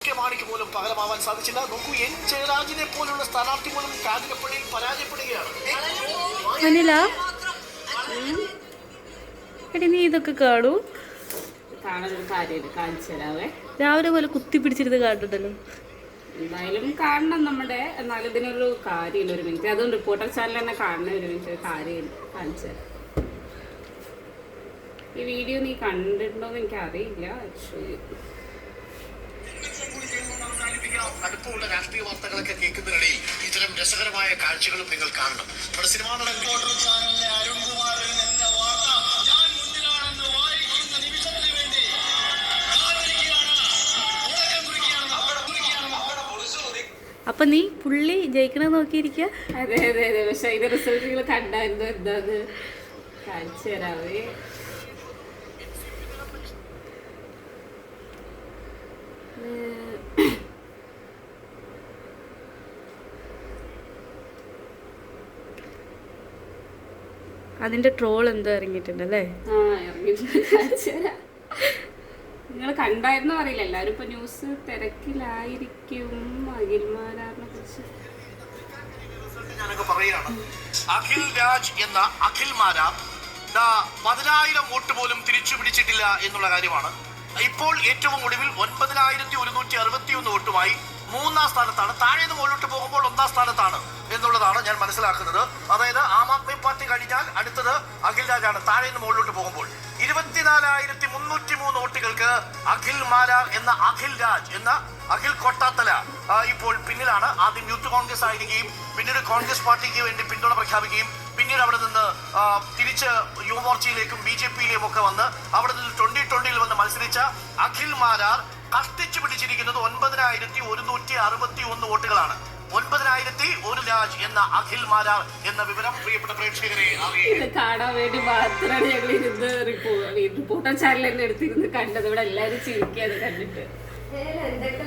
മാണിക്ക് പോലും പകരമാവാൻ സാധിച്ചില്ല. നോക്കൂ, എൻ ജയരാജിനെ പോലുള്ള സ്ഥാനാർത്ഥി പോലും കാഞ്ഞിരപ്പള്ളിയിൽ പരാജയപ്പെടുകയാണ്. നീ ഇതൊക്കെ കാണൂ. കാണാനൊരു കാര്യമില്ല, കാണിച്ചു തരാവേ. രാവിലെ പോലെ കുത്തി പിടിച്ചിരുന്ന് കാണുന്നുണ്ടല്ലോ. എന്തായാലും കാണണം നമ്മുടെ. എന്നാലും ഇതിനൊരു കാര്യമില്ല. ഒരു മിനിറ്റ്, അതും റിപ്പോർട്ടർ ചാനൽ തന്നെ കാണണം. ഒരു മിനിറ്റ്, കാര്യമില്ല, കാണിച്ചു തരാം. ഈ വീഡിയോ നീ കണ്ടിട്ടുണ്ടോന്ന് എനിക്ക് അറിയില്ല. അടുപ്പമുള്ള രാഷ്ട്രീയ വാർത്തകളൊക്കെ കേൾക്കുന്നതിനിടയിൽ ഇത്തരം രസകരമായ കാഴ്ചകളും നിങ്ങൾ കാണണം. സിനിമാ നടൻ അപ്പൊ നീ പുള്ളി ജയിക്കണ നോക്കിയിരിക്ക. അതെ അതെ അതെ. പക്ഷെ അതിന്റെ റിസൾട്ടുകൾ കണ്ടായിരുന്നു. എന്താത് കാണിച്ചു തരാവേ. അതിന്റെ ട്രോൾ എന്തോ ഇറങ്ങിയിട്ടുണ്ടല്ലേ? ആ, ഇറങ്ങിയിട്ടുണ്ട്. കാണിച്ചു തരാം. നിങ്ങൾ കണ്ടായിരുന്നോ അറിയില്ല. എല്ലാവരും ഇപ്പൊ ന്യൂസ് തിരക്കിലായിരിക്കും. അഖിൽമാരാറിനെ കുറിച്ച് ഞാനൊക്കെ പറയാണ്. അഖിൽ രാജ് എന്ന അഖിൽ മാരാർ 10,000 വോട്ട് പോലും തിരിച്ചു പിടിച്ചിട്ടില്ല എന്നുള്ള കാര്യമാണ്. ഇപ്പോൾ ഏറ്റവും ഒടുവിൽ 9,161 വോട്ടുമായി 3ാം സ്ഥാനത്താണ്. താഴെ നിന്ന് മുകളിലോട്ട് പോകുമ്പോൾ 1ാം സ്ഥാനത്താണ് എന്നുള്ളതാണ് ഞാൻ മനസ്സിലാക്കുന്നത്. അതായത് ആം ആദ്മി പാർട്ടി കഴിഞ്ഞാൽ അടുത്തത് അഖിൽ രാജാണ്. താഴെ നിന്ന് മുകളിലോട്ട് പോകുമ്പോൾ 24,303 വോട്ടുകൾക്ക് അഖിൽ മാരാർ എന്ന അഖിൽ രാജ് എന്ന അഖിൽ കൊട്ടാത്തല ഇപ്പോൾ പിന്നിലാണ്. ആദ്യം യൂത്ത് കോൺഗ്രസ് ആയിരിക്കുകയും പിന്നീട് കോൺഗ്രസ് പാർട്ടിക്ക് വേണ്ടി പിന്തുണ പ്രഖ്യാപിക്കുകയും പിന്നീട് അവിടെ നിന്ന് തിരിച്ച് യുവമോർച്ചയിലേക്കും BJPയിലേക്കും ഒക്കെ വന്ന് അവിടെ നിന്ന് 2020 വന്ന് മത്സരിച്ച അഖിൽ മാരാർ കഷ്ടിച്ചു പിടിച്ചിരിക്കുന്നത് 9,161 വോട്ടുകളാണ്. 9,001 രാജ് എന്ന അഖിൽ മാരാർ എന്ന വിവരം പ്രിയപ്പെട്ട പ്രേക്ഷകരെ കാണാൻ വേണ്ടി മാത്രമാണ് ഞങ്ങൾ ഇരുന്ന് റിപ്പോർട്ടർ ചാനൽ തന്നെ എടുത്തിരുന്ന് കണ്ടത്. ഇവിടെ എല്ലാവരും ചിരിക്കാതെ കണ്ടിട്ട്. എന്തൊക്കെ